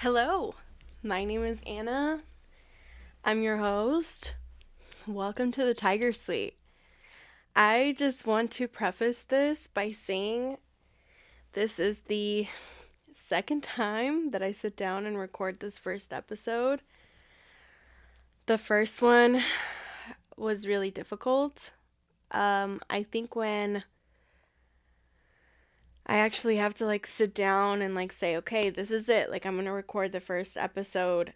Hello, my name is Anna. I'm your host. Welcome to the Tiger Suite. I just want to preface this by saying this is the second time that I sit down and record this first episode. The first one was really difficult. I think when I actually have to sit down and say, okay, this is it. I'm going to record the first episode.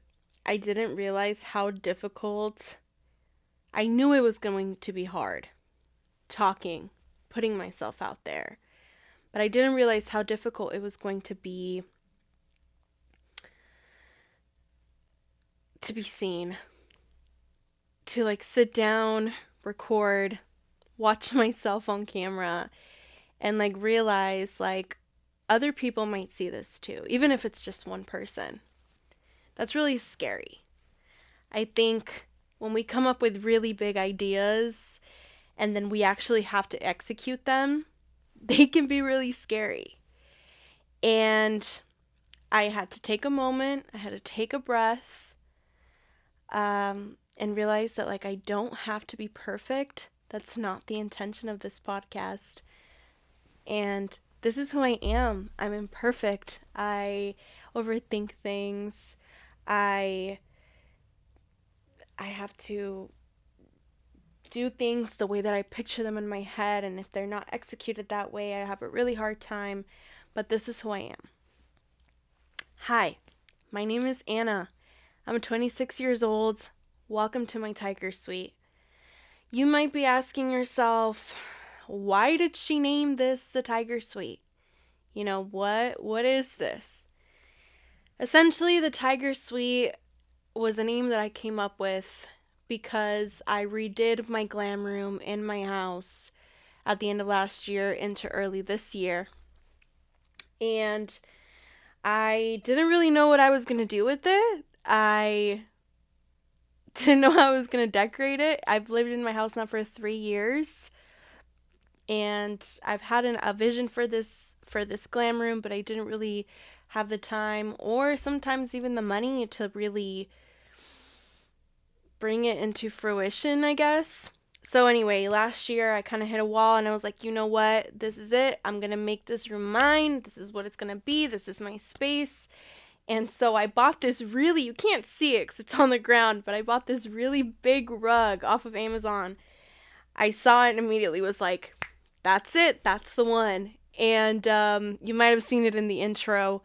I didn't realize how difficult. I knew it was going to be hard talking, putting myself out there. But I didn't realize how difficult it was going to be seen. To sit down, record, watch myself on camera, and realize other people might see this too, even if it's just one person. That's really scary. I think when we come up with really big ideas and then we actually have to execute them, they can be really scary. And I had to take a moment, I had to take a breath, and realize that I don't have to be perfect. That's not the intention of this podcast. And this is who I am. I'm imperfect. I overthink things. I have to do things the way that I picture them in my head, and if they're not executed that way, I have a really hard time. But this is who I am. Hi, my name is Anna. I'm 26 years old. Welcome to my Tiger Suite. You might be asking yourself, why did she name this the Tiger Suite? What is this? Essentially, the Tiger Suite was a name that I came up with because I redid my glam room in my house at the end of last year into early this year. And I didn't really know what I was going to do with it. I didn't know how I was going to decorate it. I've lived in my house now for 3 years. And I've had a vision for this glam room, but I didn't really have the time or sometimes even the money to really bring it into fruition, I guess. So anyway, last year I kind of hit a wall and I was like, you know what? This is it. I'm going to make this room mine. This is what it's going to be. This is my space. And so I bought this you can't see it because it's on the ground, but I bought this really big rug off of Amazon. I saw it and immediately was like, that's it. That's the one. And you might have seen it in the intro.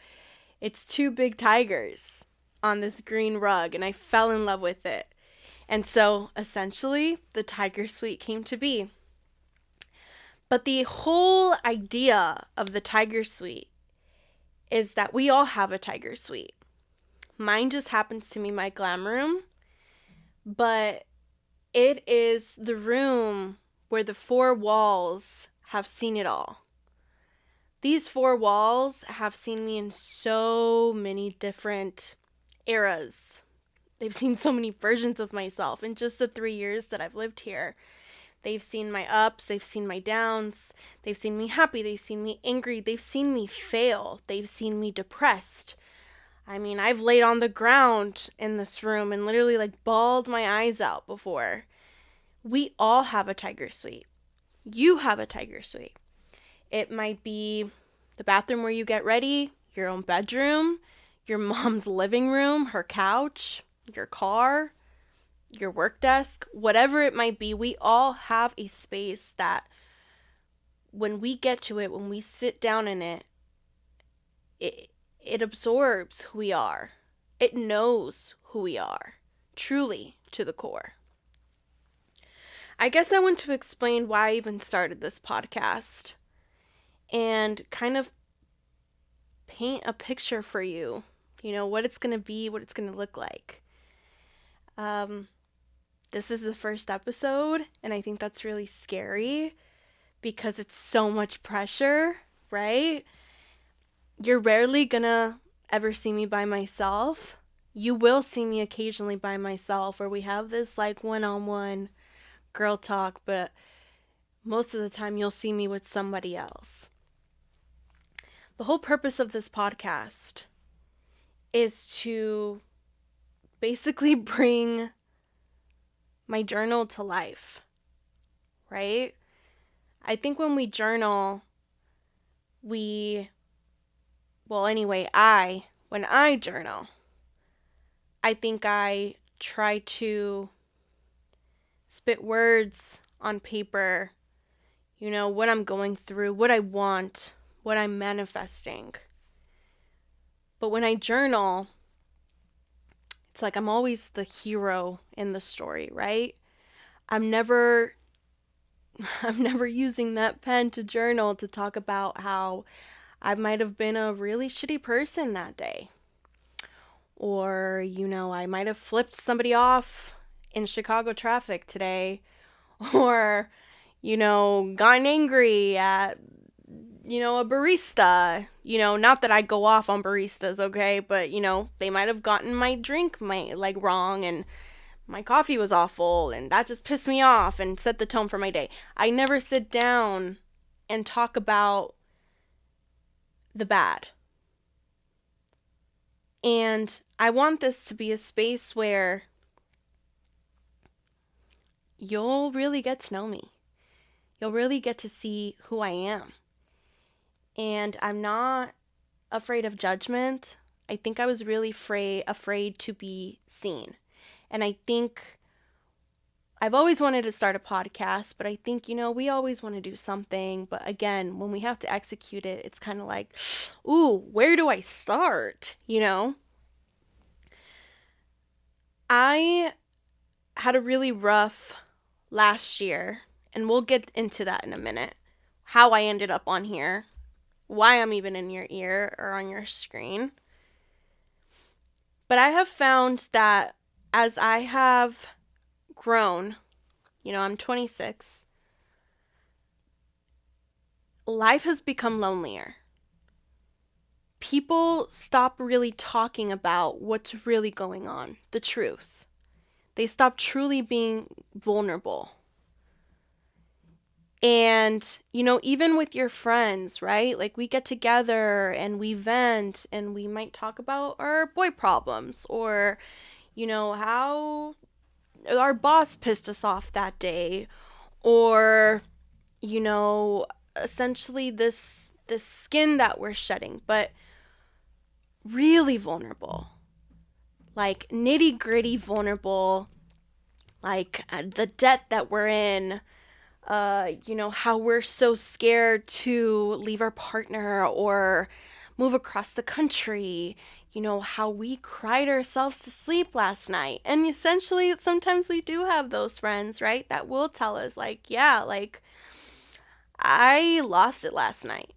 It's 2 big tigers on this green rug, and I fell in love with it. And so, essentially, the Tiger Suite came to be. But the whole idea of the Tiger Suite is that we all have a Tiger Suite. Mine just happens to be my glam room, but it is the room where the 4 walls have seen it all. These 4 walls have seen me in so many different eras. They've seen so many versions of myself in just the 3 years that I've lived here. They've seen my ups, they've seen my downs, they've seen me happy, they've seen me angry, they've seen me fail, they've seen me depressed. I mean, I've laid on the ground in this room and literally bawled my eyes out before. We all have a Tiger Suite. You have a Tiger Suite. It might be the bathroom where you get ready, your own bedroom, your mom's living room, her couch, your car, your work desk, whatever it might be. We all have a space that when we get to it, when we sit down in it, it absorbs who we are. It knows who we are, truly to the core. I guess I want to explain why I even started this podcast and kind of paint a picture for you, what it's going to be, what it's going to look like. This is the first episode, and I think that's really scary because it's so much pressure, right? You're rarely gonna ever see me by myself. You will see me occasionally by myself where we have this one-on-one girl talk, but most of the time you'll see me with somebody else. The whole purpose of this podcast is to basically bring my journal to life, right? I think when we journal, when I journal, I think I try to spit words on paper, what I'm going through, what I want, what I'm manifesting. But when I journal, it's like I'm always the hero in the story, right? I'm never using that pen to journal to talk about how I might have been a really shitty person that day. Or, I might have flipped somebody off in Chicago traffic today. Or, gotten angry at, a barista. Not that I go off on baristas, okay? But, they might have gotten my drink wrong and my coffee was awful and that just pissed me off and set the tone for my day. I never sit down and talk about the bad. And I want this to be a space where you'll really get to know me. You'll really get to see who I am. And I'm not afraid of judgment. I think I was really afraid to be seen. And I think I've always wanted to start a podcast, but I think, we always want to do something. But again, when we have to execute it, it's kind of like, ooh, where do I start? I had a really rough last year, and we'll get into that in a minute. How I ended up on here, why I'm even in your ear or on your screen. But I have found that as I have grown, I'm 26, life has become lonelier. People stop really talking about what's really going on, the truth. They stop truly being vulnerable. And, even with your friends, right? Like we get together and we vent and we might talk about our boy problems or, how our boss pissed us off that day or, essentially this skin that we're shedding, but really vulnerable, like nitty gritty vulnerable, like the debt that we're in, how we're so scared to leave our partner or move across the country, how we cried ourselves to sleep last night. And essentially, sometimes we do have those friends, right, that will tell us, like, yeah, like, I lost it last night.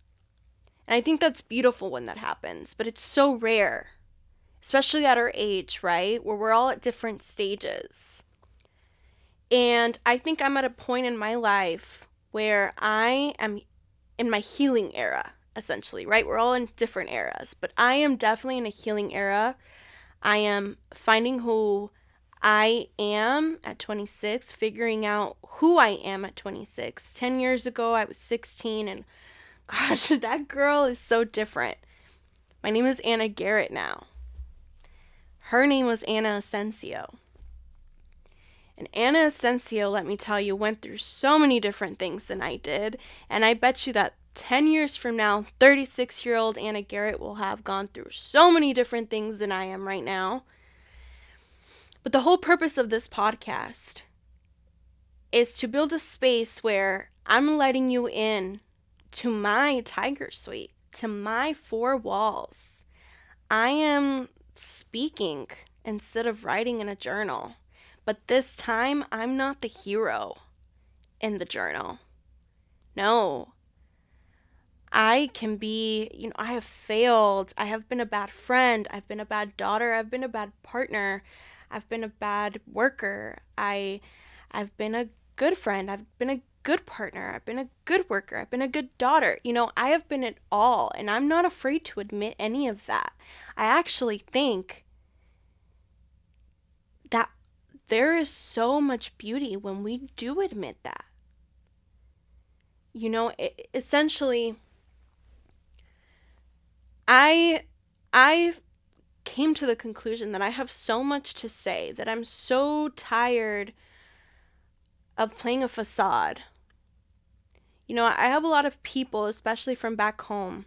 And I think that's beautiful when that happens, but it's so rare, especially at our age, right, where we're all at different stages. And I think I'm at a point in my life where I am in my healing era, essentially, right? We're all in different eras, but I am definitely in a healing era. I am finding who I am at 26, figuring out who I am at 26. 10 years ago, I was 16, and gosh, that girl is so different. My name is Anna Garrett now. Her name was Anna Asensio. And Anna Asensio, let me tell you, went through so many different things than I did. And I bet you that 10 years from now, 36-year-old Anna Garrett will have gone through so many different things than I am right now. But the whole purpose of this podcast is to build a space where I'm letting you in to my tiger suite, to my four walls. I am speaking instead of writing in a journal. But this time, I'm not the hero in the journal. No. I can be, I have failed. I have been a bad friend. I've been a bad daughter. I've been a bad partner. I've been a bad worker. I've been a good friend. I've been a good partner. I've been a good worker. I've been a good daughter. I have been it all, and I'm not afraid to admit any of that. I actually think that there is so much beauty when we do admit that. Essentially, I came to the conclusion that I have so much to say, that I'm so tired of playing a facade. You know, I have a lot of people, especially from back home.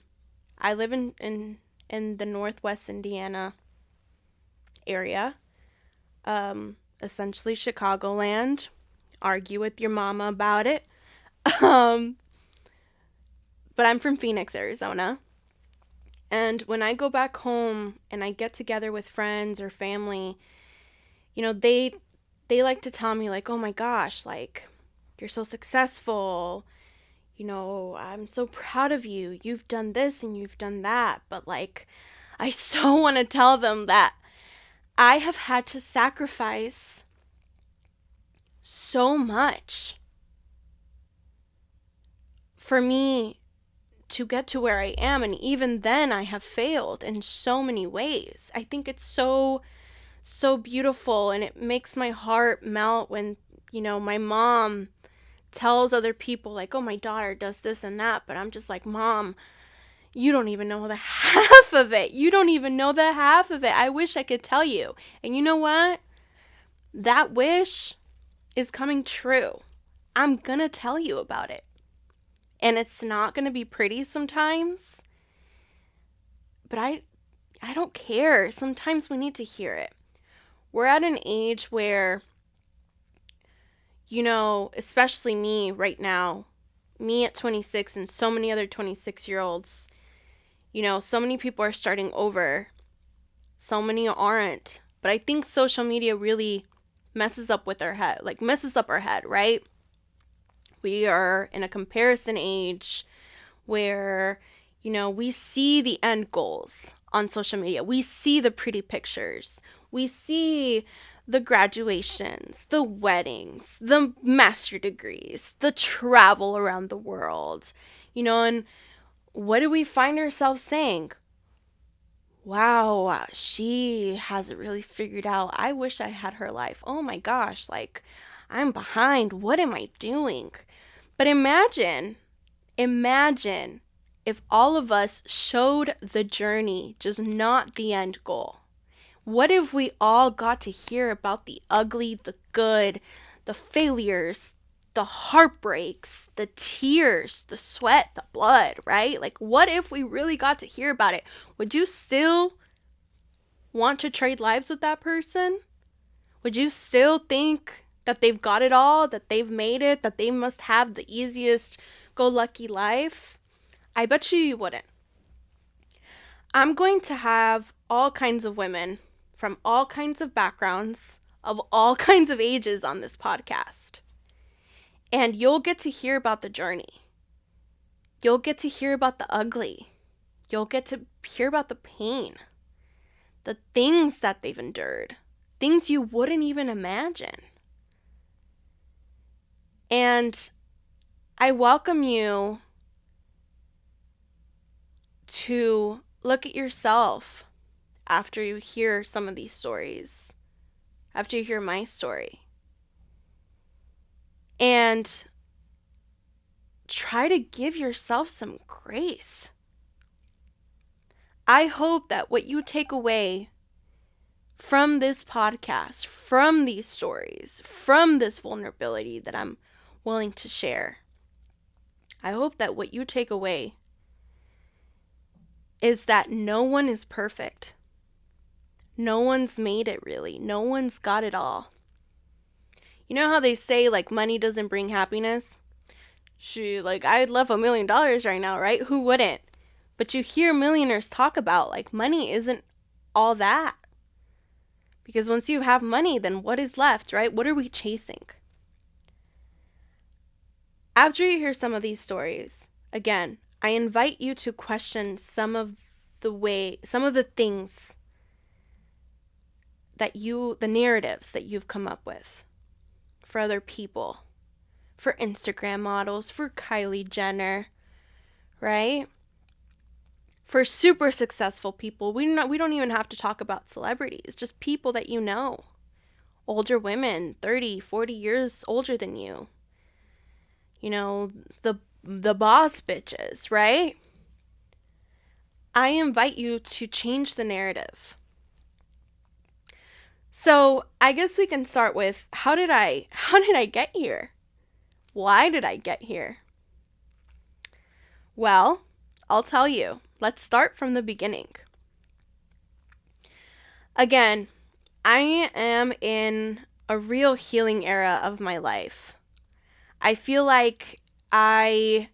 I live in the Northwest Indiana area, essentially Chicagoland. Argue with your mama about it. Um, but I'm from Phoenix, Arizona. And when I go back home and I get together with friends or family, you know, they like to tell me like, "Oh my gosh, like you're so successful. You know, I'm so proud of you. You've done this and you've done that." But like I so want to tell them that I have had to sacrifice so much for me to get to where I am, and even then I have failed in so many ways. I think it's so beautiful, and it makes my heart melt when, you know, my mom tells other people like, "Oh, my daughter does this and that," but I'm just like, "Mom, you don't even know the half of it. You don't even know the half of it. I wish I could tell you." And you know what? That wish is coming true. I'm gonna tell you about it. And it's not gonna be pretty sometimes, but I don't care. Sometimes we need to hear it. We're at an age where, you know, especially me right now, me at 26 and so many other 26-year-olds, you know, so many people are starting over. So many aren't. But I think social media really messes up with our head, like messes up our head, right? We are in a comparison age where, you know, we see the end goals on social media. We see the pretty pictures. We see the graduations, the weddings, the master degrees, the travel around the world, you know, and what do we find ourselves saying? Wow, she has it really figured out. I wish I had her life. Oh my gosh, like I'm behind. What am I doing? But imagine if all of us showed the journey, just not the end goal. What if we all got to hear about the ugly, the good, the failures, the heartbreaks, the tears, the sweat, the blood, right? Like, what if we really got to hear about it? Would you still want to trade lives with that person? Would you still think that they've got it all, that they've made it, that they must have the easiest go lucky life? I bet you wouldn't. I'm going to have all kinds of women from all kinds of backgrounds, of all kinds of ages on this podcast. And you'll get to hear about the journey. You'll get to hear about the ugly. You'll get to hear about the pain, the things that they've endured, things you wouldn't even imagine. And I welcome you to look at yourself after you hear some of these stories, after you hear my story, and try to give yourself some grace. I hope that what you take away from this podcast, from these stories, from this vulnerability that I'm willing to share, I hope that what you take away is that no one is perfect. No one's made it, really. No one's got it all. You know how they say, like, money doesn't bring happiness? Like, I'd love $1 million right now, right? Who wouldn't? But you hear millionaires talk about, like, money isn't all that. Because once you have money, then what is left, right? What are we chasing? After you hear some of these stories, again, I invite you to question some of the things the narratives that you've come up with for other people, for Instagram models, for Kylie Jenner, right? For super successful people. We don't even have to talk about celebrities, just people that you know. Older women, 30, 40 years older than you. You know, the boss bitches, right? I invite you to change the narrative. So I guess we can start with how did I get here? Why did I get here? Well, I'll tell you. Let's start from the beginning. Again, I am in a real healing era of my life. I feel like in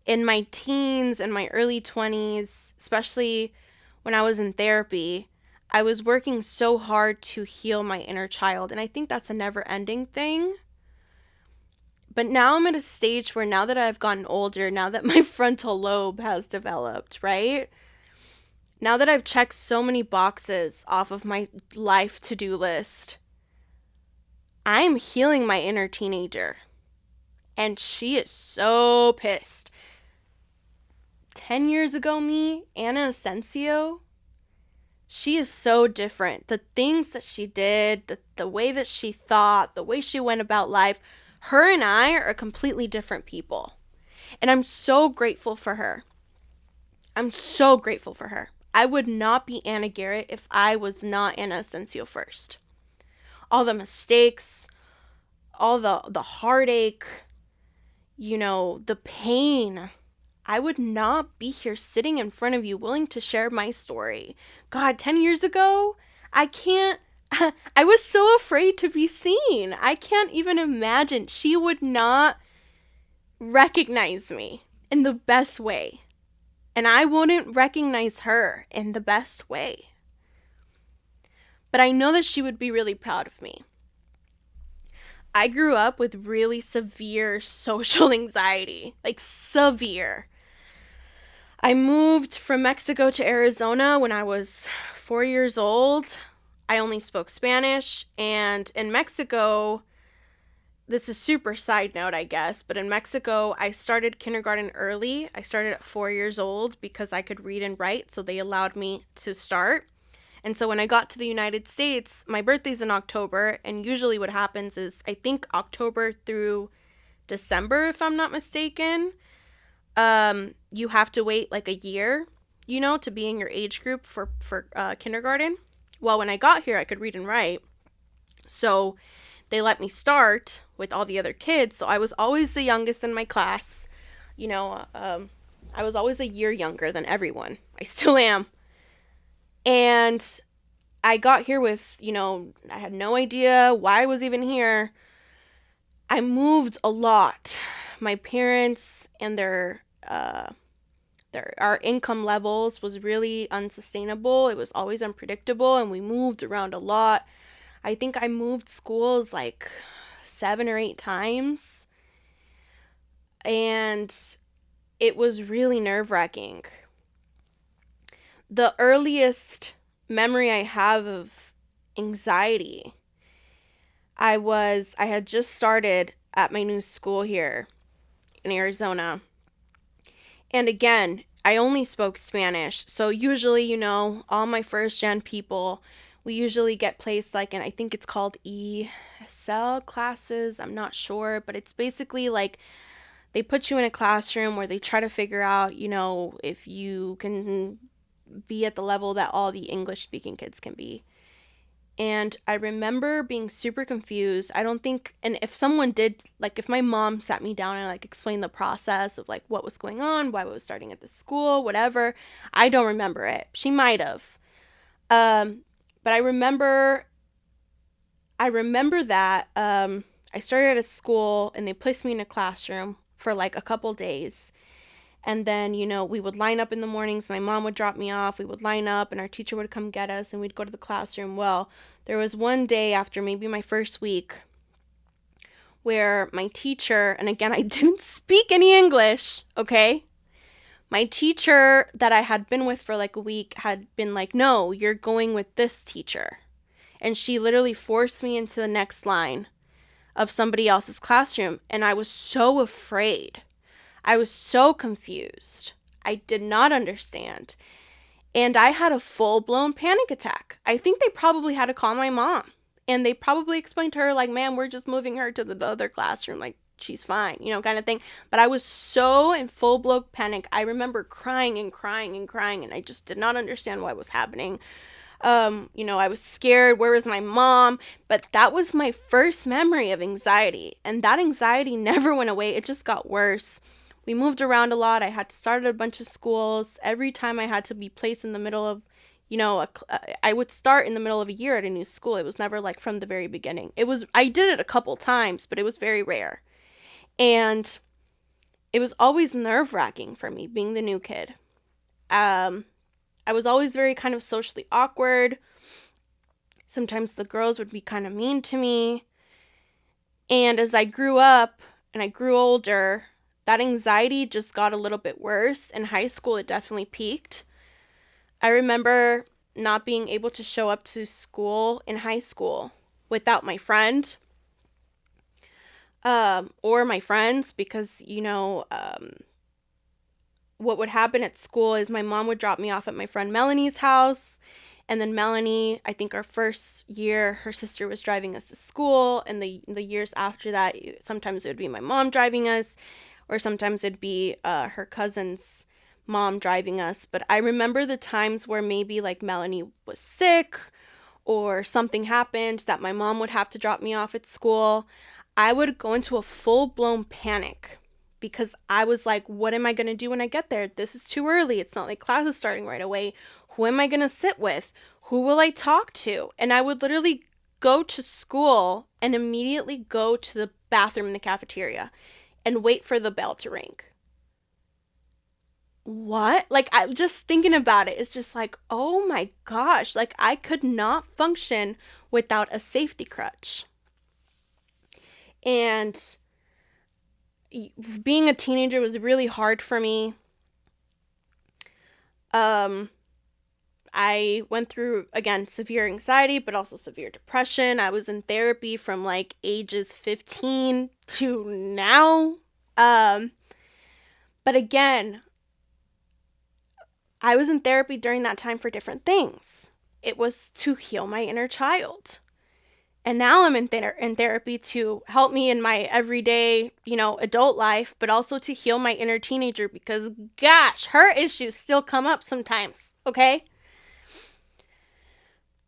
my teens and my early 20s, especially when I was in therapy, I was working so hard to heal my inner child. And I think that's a never ending thing. But now I'm at a stage where now that I've gotten older, now that my frontal lobe has developed, right? Now that I've checked so many boxes off of my life to-do list, I'm healing my inner teenager. And she is so pissed. 10 years ago, me, Anna Asensio, she is so different. The things that she did, the way that she thought, the way she went about life, her and I are completely different people. And I'm so grateful for her. I'm so grateful for her. I would not be Anna Garrett if I was not Anna Asensio first. All the mistakes, all the heartache, the pain. I would not be here sitting in front of you willing to share my story. God, 10 years ago, I was so afraid to be seen. I can't even imagine. She would not recognize me in the best way. And I wouldn't recognize her in the best way. But I know that she would be really proud of me. I grew up with really severe social anxiety, like severe. I moved from Mexico to Arizona when I was 4 years old. I only spoke Spanish, and in Mexico, this is super side note, I guess, but in Mexico, I started kindergarten early. I started at 4 years old because I could read and write, so they allowed me to start. And so when I got to the United States, my birthday's in October, and usually what happens is, I think October through December, if I'm not mistaken, you have to wait like a year, to be in your age group for kindergarten. Well, when I got here, I could read and write. So they let me start with all the other kids. So I was always the youngest in my class. I was always a year younger than everyone. I still am. And I got here with, I had no idea why I was even here. I moved a lot. My parents and our income levels was really unsustainable. It was always unpredictable, and we moved around a lot. I think I moved schools like 7 or 8 times, and it was really nerve-wracking. The earliest memory I have of anxiety, I had just started at my new school here in Arizona. And again, I only spoke Spanish. So usually, all my first gen people, we usually get placed like in, I think it's called ESL classes. I'm not sure, but it's basically like they put you in a classroom where they try to figure out, if you can be at the level that all the English speaking kids can be. And I remember being super confused. I don't think, and if someone did, like if my mom sat me down and like explained the process of like what was going on, why I was starting at the school, whatever, I don't remember it. She might have. But I remember that I started at a school and they placed me in a classroom for like a couple days. And then, we would line up in the mornings. My mom would drop me off. We would line up and our teacher would come get us and we'd go to the classroom. Well, there was one day after maybe my first week where my teacher, and again, I didn't speak any English, okay? My teacher that I had been with for like a week had been like, no, you're going with this teacher. And she literally forced me into the next line of somebody else's classroom. And I was so afraid. I was so confused. I did not understand. And I had a full-blown panic attack. I think they probably had to call my mom. And they probably explained to her, like, ma'am, we're just moving her to the other classroom. Like, she's fine, kind of thing. But I was so in full-blown panic. I remember crying and crying and crying. And I just did not understand what was happening. I was scared. Where was my mom? But that was my first memory of anxiety. And that anxiety never went away. It just got worse. We moved around a lot. I had to start at a bunch of schools. Every time I had to be placed in the middle of, I would start in the middle of a year at a new school. It was never like from the very beginning. I did it a couple times, but it was very rare. And it was always nerve-wracking for me being the new kid. I was always very kind of socially awkward. Sometimes the girls would be kind of mean to me. And as I grew up and I grew older, that anxiety just got a little bit worse. In high school, it definitely peaked. I remember not being able to show up to school in high school without my friend or my friends because, what would happen at school is my mom would drop me off at my friend Melanie's house. And then Melanie, I think our first year, her sister was driving us to school. And the years after that, sometimes it would be my mom driving us, or sometimes it'd be her cousin's mom driving us. But I remember the times where maybe like Melanie was sick or something happened that my mom would have to drop me off at school. I would go into a full-blown panic because I was like, what am I going to do when I get there? This is too early. It's not like class is starting right away. Who am I going to sit with? Who will I talk to? And I would literally go to school and immediately go to the bathroom in the cafeteria and wait for the bell to ring. What? Like, I just thinking about it, it's just like, oh my gosh, like I could not function without a safety crutch. And being a teenager was really hard for me. I went through, again, severe anxiety, but also severe depression. I was in therapy from like ages 15 to now. But again, I was in therapy during that time for different things. It was to heal my inner child. And now I'm in therapy to help me in my everyday, adult life, but also to heal my inner teenager because, gosh, her issues still come up sometimes, okay?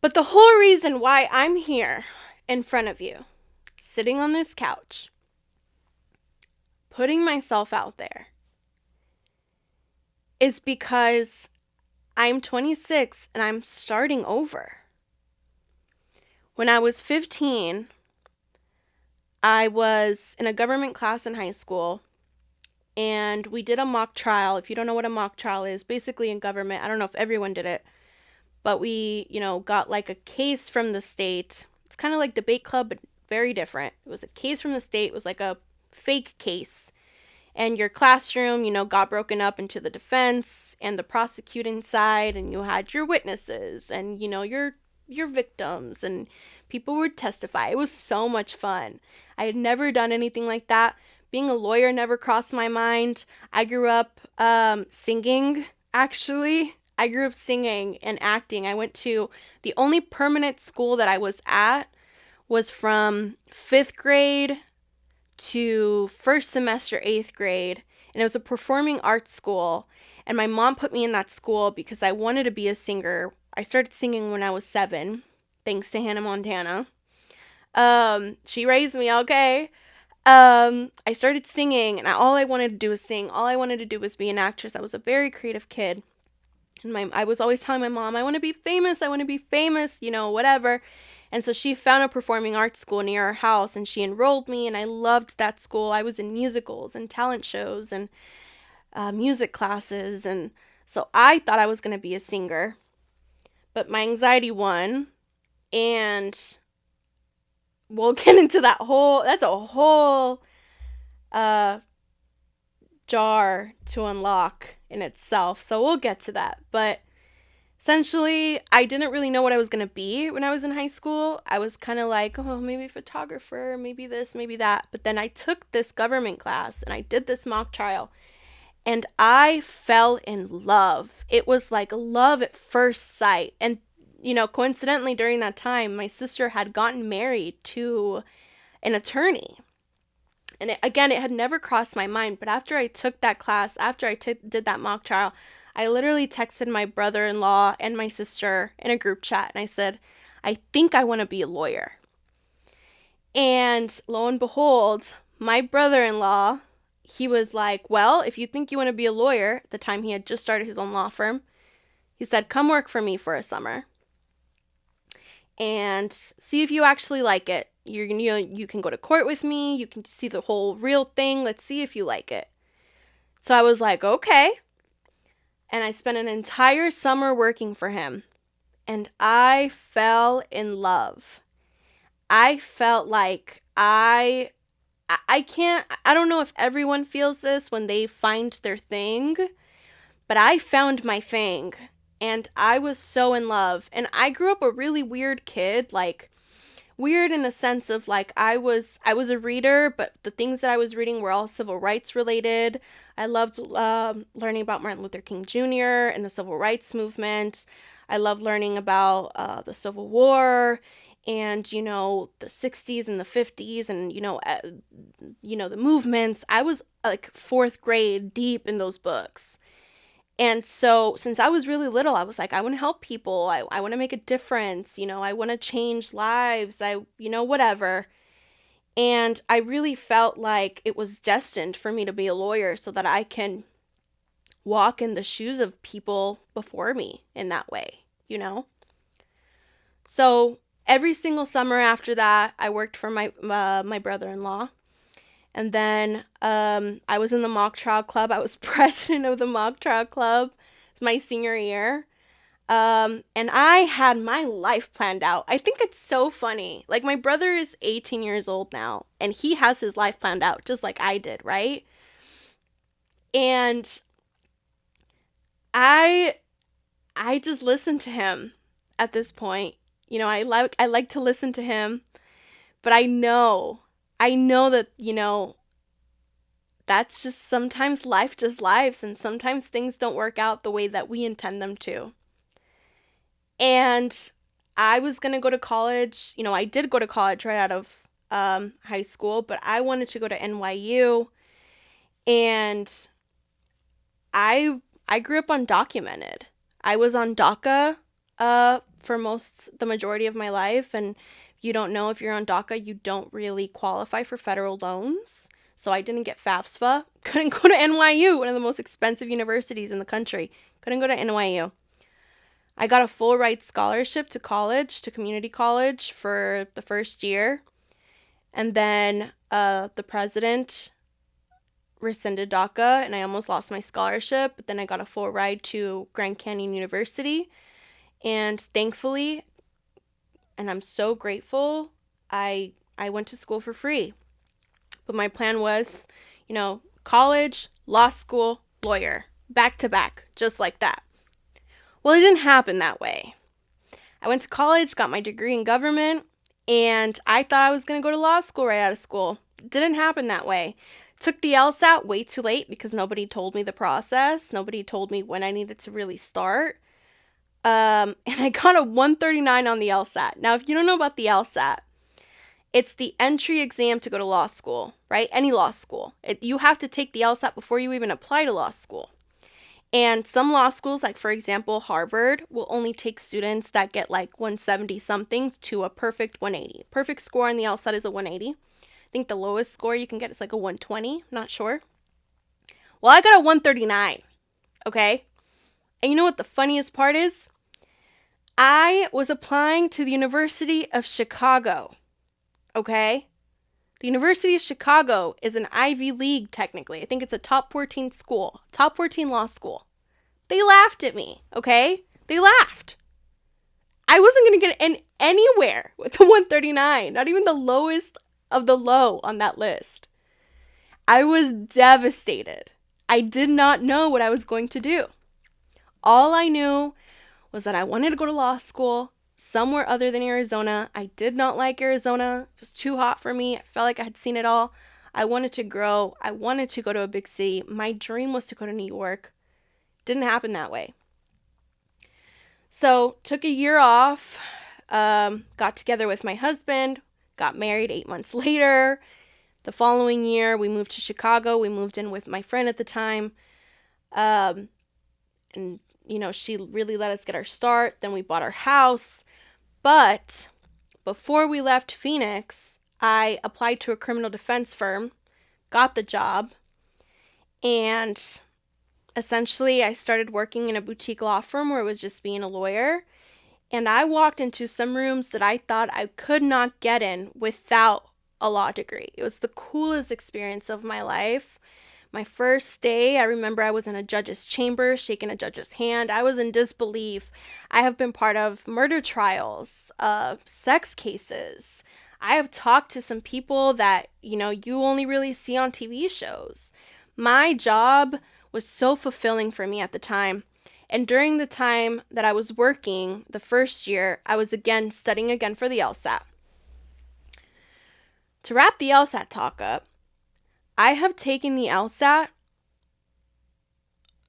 But the whole reason why I'm here in front of you, sitting on this couch, putting myself out there, is because I'm 26 and I'm starting over. When I was 15, I was in a government class in high school, and we did a mock trial. If you don't know what a mock trial is, basically in government, I don't know if everyone did it, but we, got like a case from the state. It's kind of like debate club, but very different. It was a case from the state. It was like a fake case. And your classroom, got broken up into the defense and the prosecuting side, and you had your witnesses and, your victims, and people would testify. It was so much fun. I had never done anything like that. Being a lawyer never crossed my mind. I grew up singing, actually. I grew up singing and acting. I went to the only permanent school that I was at was from 5th grade to first semester 8th grade, and it was a performing arts school. And my mom put me in that school because I wanted to be a singer. I started singing when I was 7, thanks to Hannah Montana. She raised me, okay? I started singing, and all I wanted to do was sing. All I wanted to do was be an actress. I was a very creative kid. And I was always telling my mom, I want to be famous, whatever. And so she found a performing arts school near our house, and she enrolled me, and I loved that school. I was in musicals and talent shows and music classes, and so I thought I was going to be a singer. But my anxiety won, and we'll get into that's a whole jar to unlock in itself, so we'll get to that. But essentially, I didn't really know what I was going to be when I was in high school. I was kind of like, oh, maybe photographer, maybe this, maybe that. But then I took this government class and I did this mock trial, and I fell in love. It was like love at first sight. And, coincidentally during that time, my sister had gotten married to an attorney. And it had never crossed my mind. But after I took that class, after I did that mock trial, I literally texted my brother-in-law and my sister in a group chat, and I said, I think I want to be a lawyer. And lo and behold, my brother-in-law, he was like, well, if you think you want to be a lawyer, at the time he had just started his own law firm, he said, come work for me for a summer and see if you actually like it. You can go to court with me. You can see the whole real thing. Let's see if you like it. So I was like, okay. And I spent an entire summer working for him. And I fell in love. I felt like I don't know if everyone feels this when they find their thing, but I found my thing. And I was so in love. And I grew up a really weird kid, like weird in a sense of like I was a reader, but the things that I was reading were all civil rights related. I loved learning about Martin Luther King Jr. and the civil rights movement. I loved learning about the Civil War and, you know, the 60s and the 50s and, the movements. I was like fourth grade deep in those books. And so since I was really little, I was like, I want to help people. I want to make a difference. I want to change lives. Whatever. And I really felt like it was destined for me to be a lawyer so that I can walk in the shoes of people before me in that way. So every single summer after that, I worked for my brother-in-law. And then I was in the mock trial club. I was president of the mock trial club my senior year. And I had my life planned out. I think it's so funny. Like, my brother is 18 years old now, and he has his life planned out just like I did, right? And I just listened to him at this point. I like to listen to him, but I know that, that's just sometimes life just lives, and sometimes things don't work out the way that we intend them to. And I was going to go to college. I did go to college right out of high school, but I wanted to go to NYU. And I grew up undocumented. I was on DACA for the majority of my life, and if you don't know, if you're on DACA, you don't really qualify for federal loans. So I didn't get FAFSA. Couldn't go to NYU, one of the most expensive universities in the country. Couldn't go to NYU. I got a full ride scholarship to college, to community college for the first year. And then the president rescinded DACA, and I almost lost my scholarship. But then I got a full ride to Grand Canyon University. And thankfully, and I'm so grateful, I went to school for free. But my plan was, college, law school, lawyer, back to back, just like that. Well, it didn't happen that way. I went to college, got my degree in government, and I thought I was going to go to law school right out of school. It didn't happen that way. Took the LSAT way too late because nobody told me the process. Nobody told me when I needed to really start. And I got a 139 on the LSAT. Now, if you don't know about the LSAT, it's the entry exam to go to law school, right? Any law school. You have to take the LSAT before you even apply to law school. And some law schools, like for example, Harvard, will only take students that get like 170 somethings to a perfect 180. Perfect score on the LSAT is a 180. I think the lowest score you can get is like a 120. I'm not sure. Well, I got a 139. Okay? And you know what the funniest part is? I was applying to the University of Chicago. Okay? The University of Chicago is an Ivy League, technically. I think it's a top 14 school, top 14 law school. They laughed at me, okay? They laughed. I wasn't going to get anywhere with the 139, not even the lowest of the low on that list. I was devastated. I did not know what I was going to do. All I knew was that I wanted to go to law school somewhere other than Arizona. I did not like Arizona. It was too hot for me. I felt like I had seen it all. I wanted to grow. I wanted to go to a big city. My dream was to go to New York. Didn't happen that way. So took a year off, got together with my husband, got married 8 months later. The following year, we moved to Chicago. We moved in with my friend at the time. And, she really let us get our start. Then we bought our house. But before we left Phoenix, I applied to a criminal defense firm, got the job, and essentially I started working in a boutique law firm where it was just being a lawyer. And I walked into some rooms that I thought I could not get in without a law degree. It was the coolest experience of my life. My first day, I remember I was in a judge's chamber, shaking a judge's hand. I was in disbelief. I have been part of murder trials, sex cases. I have talked to some people that, you only really see on TV shows. My job was so fulfilling for me at the time. And during the time that I was working, the first year, I was studying again for the LSAT. To wrap the LSAT talk up, I have taken the LSAT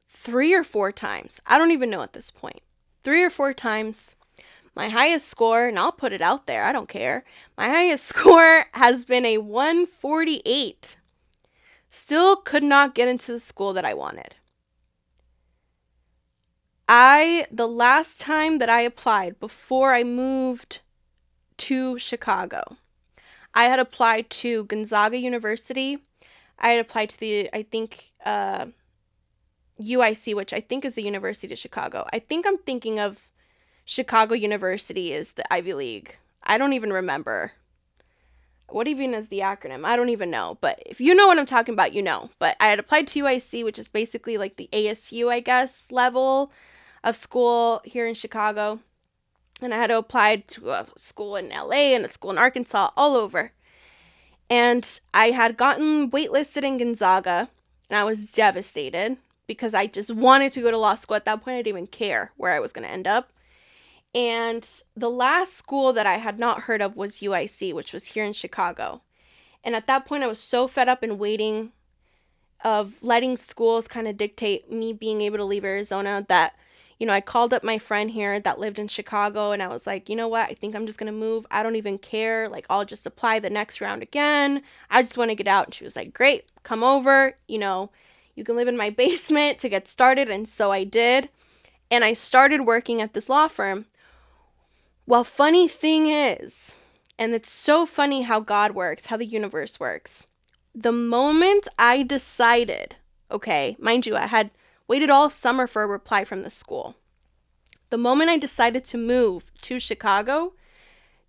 3 or 4 times. I don't even know at this point. 3 or 4 times. My highest score, and I'll put it out there, I don't care. My highest score has been a 148. Still could not get into the school that I wanted. The last time that I applied before I moved to Chicago, I had applied to Gonzaga University. I had applied to UIC, which I think is the University of Chicago. I think I'm thinking of Chicago University is the Ivy League. I don't even remember. What even is the acronym? I don't even know. But if you know what I'm talking about, you know. But I had applied to UIC, which is basically like the ASU, I guess, level of school here in Chicago. And I had to apply to a school in LA and a school in Arkansas, all over. And I had gotten waitlisted in Gonzaga, and I was devastated because I just wanted to go to law school. At that point, I didn't even care where I was going to end up. And the last school that I had not heard of was UIC, which was here in Chicago. And at that point, I was so fed up and waiting of letting schools kind of dictate me being able to leave Arizona that, I called up my friend here that lived in Chicago, and I was like, you know what? I think I'm just going to move. I don't even care. Like, I'll just apply the next round again. I just want to get out. And she was like, great, come over. You can live in my basement to get started. And so I did. And I started working at this law firm. Well, funny thing is, and it's so funny how God works, how the universe works. The moment I decided, okay, mind you, I had waited all summer for a reply from the school. The moment I decided to move to Chicago,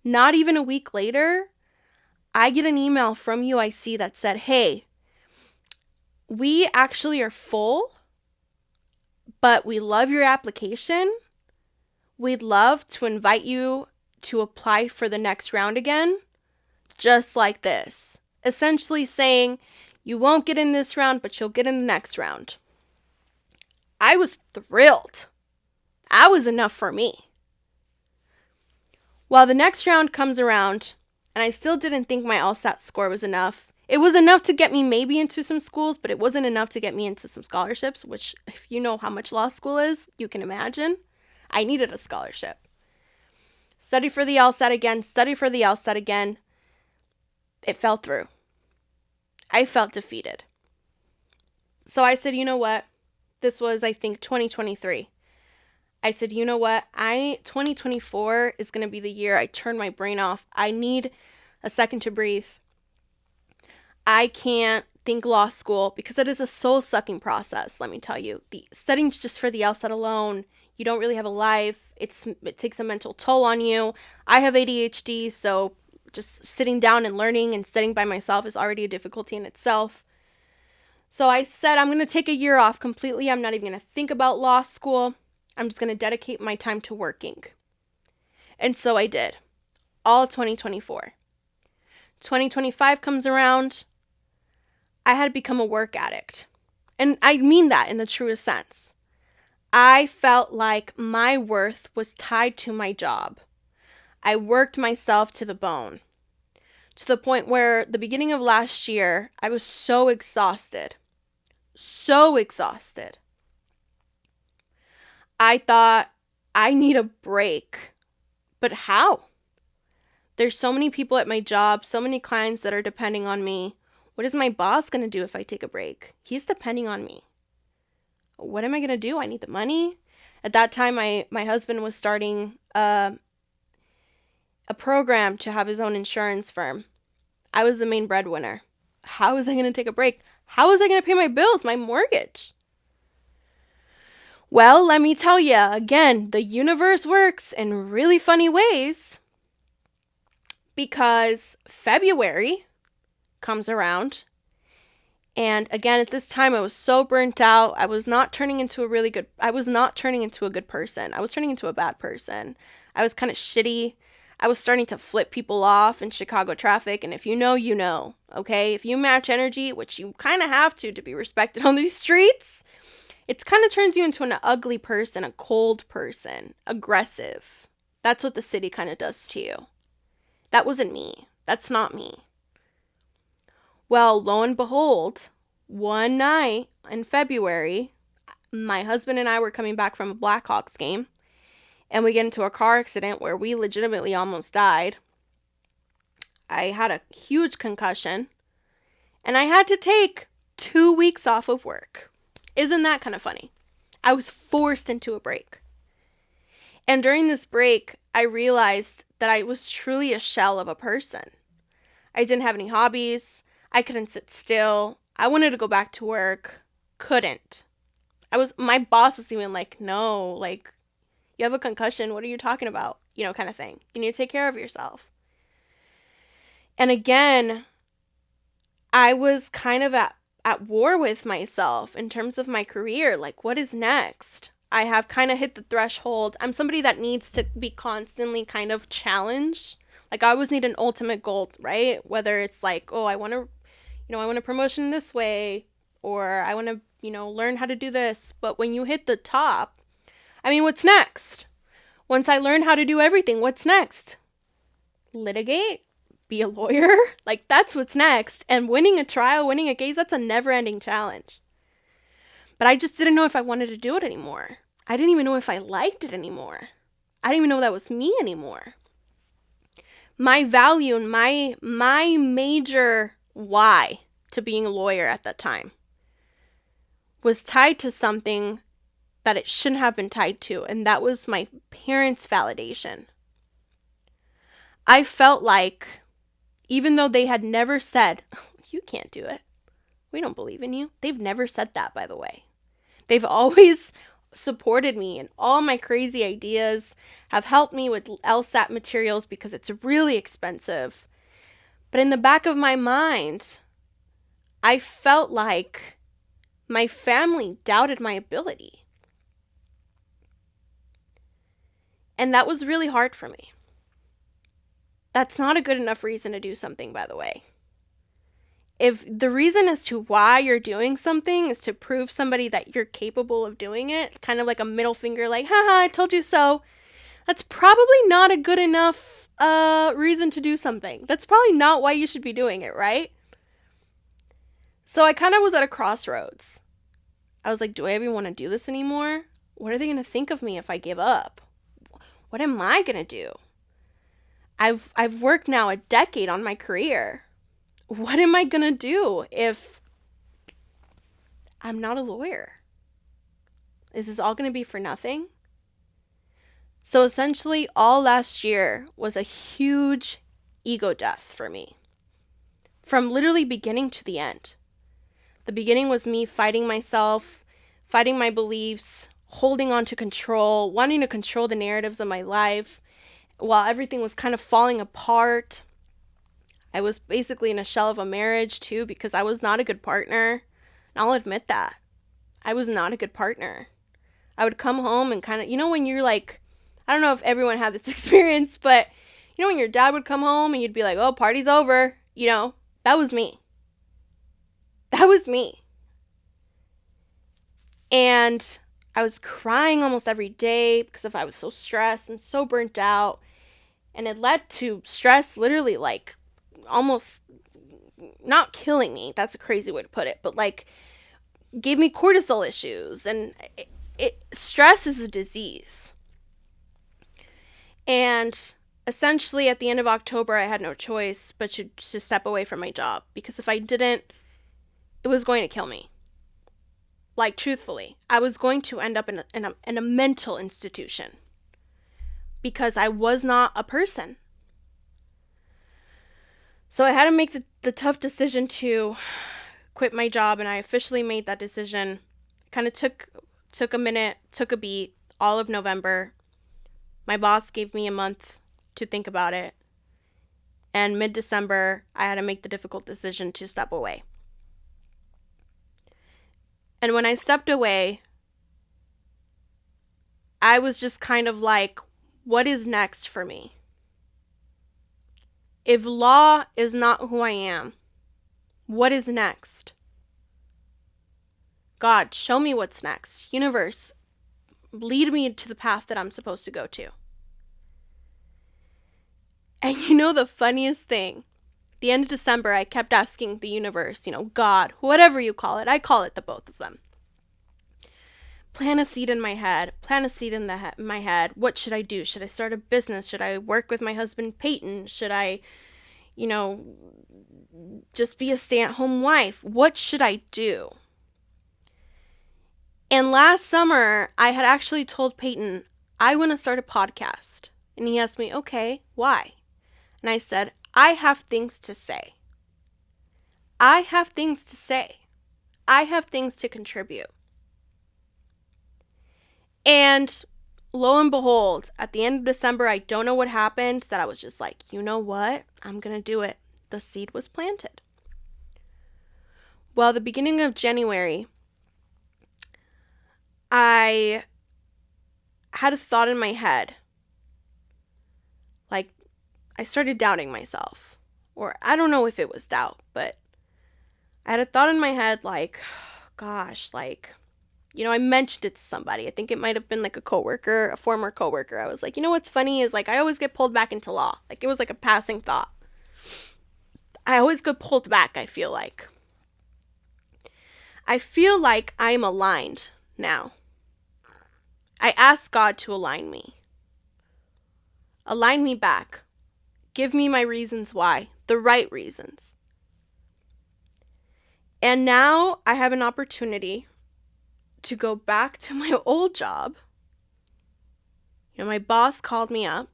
not even a week later, I get an email from UIC that said, hey, we actually are full, but we love your application. We'd love to invite you to apply for the next round again, just like this. Essentially saying, you won't get in this round, but you'll get in the next round. I was thrilled. That was enough for me. Well, the next round comes around, and I still didn't think my LSAT score was enough. It was enough to get me maybe into some schools, but it wasn't enough to get me into some scholarships, which if you know how much law school is, you can imagine. I needed a scholarship. Study for the LSAT again. It fell through. I felt defeated. So I said, you know what? This was, I think, 2023. I said, you know what? 2024 is going to be the year I turn my brain off. I need a second to breathe. I can't think law school because it is a soul-sucking process, let me tell you. The studying just for the LSAT alone, you don't really have a life. It takes a mental toll on you. I have ADHD, so just sitting down and learning and studying by myself is already a difficulty in itself. So I said, I'm going to take a year off completely. I'm not even going to think about law school. I'm just going to dedicate my time to working. And so I did. All 2024. 2025 comes around. I had become a work addict. And I mean that in the truest sense. I felt like my worth was tied to my job. I worked myself to the bone. To the point where the beginning of last year, I was so exhausted. So exhausted. I thought, I need a break. But how? There's so many people at my job, so many clients that are depending on me. What is my boss going to do if I take a break? He's depending on me. what am I going to do? I need the money. At that time, my husband was starting a program to have his own insurance firm. I was the main breadwinner. How was I going to take a break? How was I going to pay my bills, my mortgage? Well, let me tell you, again, the universe works in really funny ways, because February comes around, and again, at this time I was so burnt out. I was not turning into a good person. I was turning into a bad person. I was kind of shitty. I was starting to flip people off in Chicago traffic, and if you know, you know, okay? If you match energy, which you kind of have to be respected on these streets, it kind of turns you into an ugly person, a cold person, aggressive. That's what the city kind of does to you. That wasn't me. That's not me. Well, lo and behold, one night in February, my husband and I were coming back from a Blackhawks game, and we get into a car accident where we legitimately almost died. I had a huge concussion, and I had to take 2 weeks off of work. Isn't that kind of funny? I was forced into a break. And during this break, I realized that I was truly a shell of a person. I didn't have any hobbies. I couldn't sit still. I wanted to go back to work. Couldn't. My boss was even like, no, like, you have a concussion. What are you talking about? You know, kind of thing. You need to take care of yourself. And again, I was kind of at war with myself in terms of my career. Like, what is next? I have kind of hit the threshold. I'm somebody that needs to be constantly kind of challenged. Like, I always need an ultimate goal, right? Whether it's like, oh, I want a promotion this way, or I want to, learn how to do this. But when you hit the top, I mean, what's next? Once I learn how to do everything, what's next? Litigate? Be a lawyer? Like, that's what's next. And winning a trial, winning a case, that's a never-ending challenge. But I just didn't know if I wanted to do it anymore. I didn't even know if I liked it anymore. I didn't even know that was me anymore. My value and my major why to being a lawyer at that time was tied to something that it shouldn't have been tied to, and that was my parents' validation. I felt like, even though they had never said, you can't do it, we don't believe in you. They've never said that, by the way. They've always supported me in all my crazy ideas, have helped me with LSAT materials because it's really expensive. But in the back of my mind, I felt like my family doubted my ability. And that was really hard for me. That's not a good enough reason to do something, by the way. If the reason as to why you're doing something is to prove somebody that you're capable of doing it, kind of like a middle finger, like, haha, I told you so, that's probably not a good enough reason to do something. That's probably not why you should be doing it, right? So I kind of was at a crossroads. I was like, do I even want to do this anymore? What are they going to think of me if I give up? What am I going to do? I've worked now a decade on my career. What am I going to do if I'm not a lawyer? Is this all going to be for nothing? So essentially, all last year was a huge ego death for me. From literally beginning to the end. The beginning was me fighting myself, fighting my beliefs, holding on to control, wanting to control the narratives of my life, while everything was kind of falling apart. I was basically in a shell of a marriage too, because I was not a good partner. And I'll admit that. I was not a good partner. I would come home and kind of, when you're like, I don't know if everyone had this experience, but when your dad would come home and you'd be like, oh, party's over, that was me. That was me. And I was crying almost every day because I was so stressed and so burnt out. And it led to stress literally like almost not killing me. That's a crazy way to put it. But like gave me cortisol issues. And stress is a disease. And essentially at the end of October, I had no choice but to step away from my job. Because if I didn't, it was going to kill me. Like, truthfully, I was going to end up in a mental institution because I was not a person. So I had to make the tough decision to quit my job, and I officially made that decision. Kind of took a minute, took a beat, all of November. My boss gave me a month to think about it. And mid-December, I had to make the difficult decision to step away. And when I stepped away, I was just kind of like, what is next for me? If law is not who I am, what is next? God, show me what's next. Universe, lead me to the path that I'm supposed to go to. And you know the funniest thing? The end of December, I kept asking the universe, God, whatever you call it. I call it the both of them. Plant a seed in my head. Plant a seed in my head. What should I do? Should I start a business? Should I work with my husband, Peyton? Should I, just be a stay-at-home wife? What should I do? And last summer, I had actually told Peyton, I want to start a podcast. And he asked me, okay, why? And I said, I have things to say. I have things to say. I have things to contribute. And lo and behold, at the end of December, I don't know what happened, that I was just like, you know what? I'm going to do it. The seed was planted. Well, the beginning of January, I had a thought in my head. Like, I started doubting myself. Or I don't know if it was doubt, but I had a thought in my head like, gosh, I mentioned it to somebody. I think it might have been like a former coworker. I was like, what's funny is I always get pulled back into law. It was like a passing thought. I always get pulled back, I feel like. I feel like I'm aligned now. I ask God to align me. Align me back. Give me my reasons why. The right reasons. And now I have an opportunity to go back to my old job. My boss called me up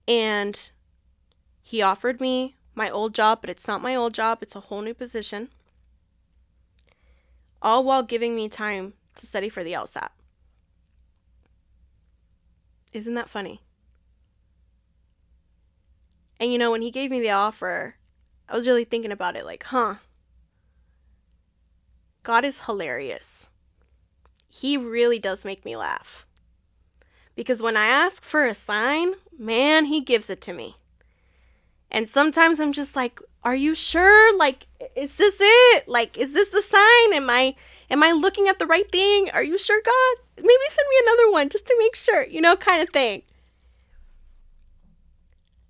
and he offered me my old job, but it's not my old job. It's a whole new position. All while giving me time to study for the LSAT. Isn't that funny? And when he gave me the offer, I was really thinking about it like, God is hilarious. He really does make me laugh. Because when I ask for a sign, man, he gives it to me. And sometimes I'm just like, are you sure? Is this it? Is this the sign? Am I looking at the right thing? Are you sure, God? Maybe send me another one just to make sure, kind of thing.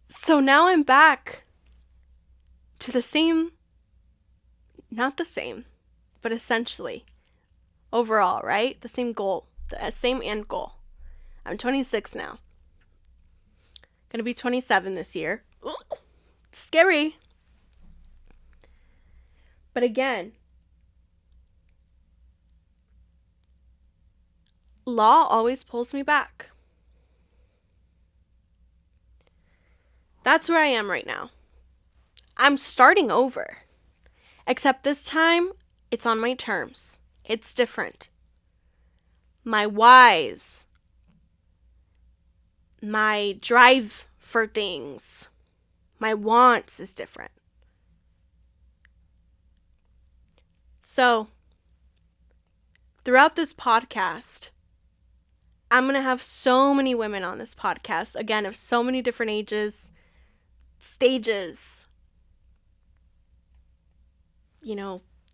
So now I'm back to the same, not the same, but essentially overall, right? The same goal, the same end goal. I'm 26 now. Gonna be 27 this year. Ugh, scary. But again, law always pulls me back. That's where I am right now. I'm starting over. Except this time, it's on my terms. It's different. My whys, my drive for things, my wants is different. So, throughout this podcast, I'm going to have so many women on this podcast, again, of so many different ages, stages,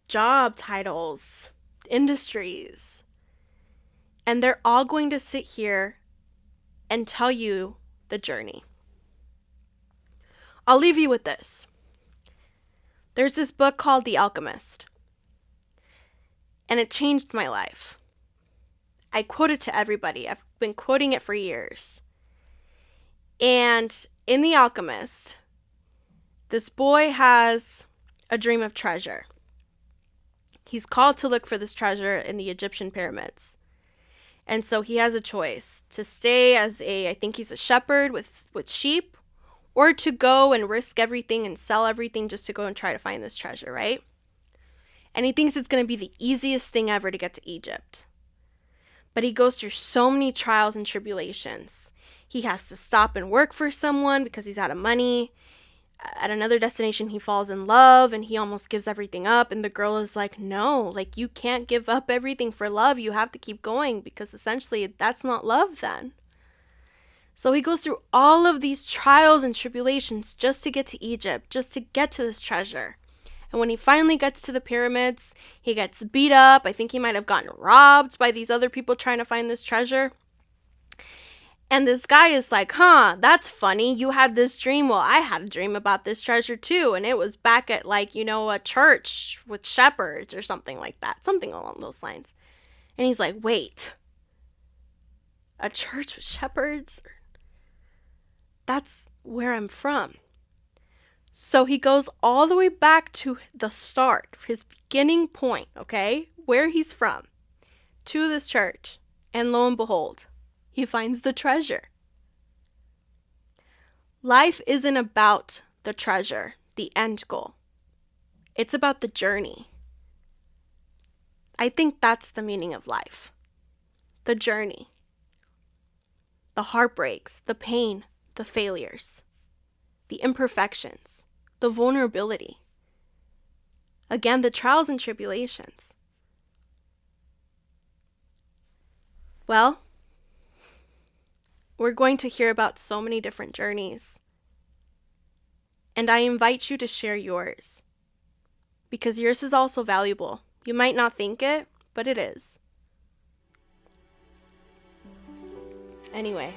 job titles, industries. And they're all going to sit here and tell you the journey. I'll leave you with this. There's this book called The Alchemist, and it changed my life. I quote it to everybody. I've been quoting it for years. And in The Alchemist, this boy has a dream of treasure. He's called to look for this treasure in the Egyptian pyramids. And so he has a choice to stay as I think he's a shepherd with sheep, or to go and risk everything and sell everything just to go and try to find this treasure, right? And he thinks it's going to be the easiest thing ever to get to Egypt. But he goes through so many trials and tribulations. He has to stop and work for someone because he's out of money. At another destination, he falls in love and he almost gives everything up. And the girl is like, no, like, you can't give up everything for love. You have to keep going, because essentially that's not love then. So he goes through all of these trials and tribulations just to get to Egypt, just to get to this treasure. And when he finally gets to the pyramids, he gets beat up. I think he might have gotten robbed by these other people trying to find this treasure. And this guy is like, that's funny. You had this dream. Well, I had a dream about this treasure too. And it was back at, like, a church with shepherds or something like that. Something along those lines. And he's like, wait, a church with shepherds? That's where I'm from. So he goes all the way back to the start, his beginning point, okay? Where he's from, to this church. And lo and behold, he finds the treasure. Life isn't about the treasure, the end goal. It's about the journey. I think that's the meaning of life. The journey. The heartbreaks, the pain, the failures, the imperfections, the vulnerability. Again, the trials and tribulations. Well, we're going to hear about so many different journeys. And I invite you to share yours, because yours is also valuable. You might not think it, but it is. Anyway,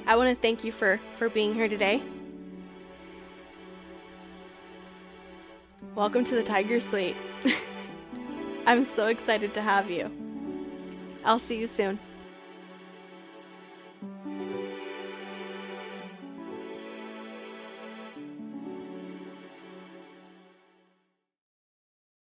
I want to thank you for being here today. Welcome to the Tiger Suite. I'm so excited to have you. I'll see you soon.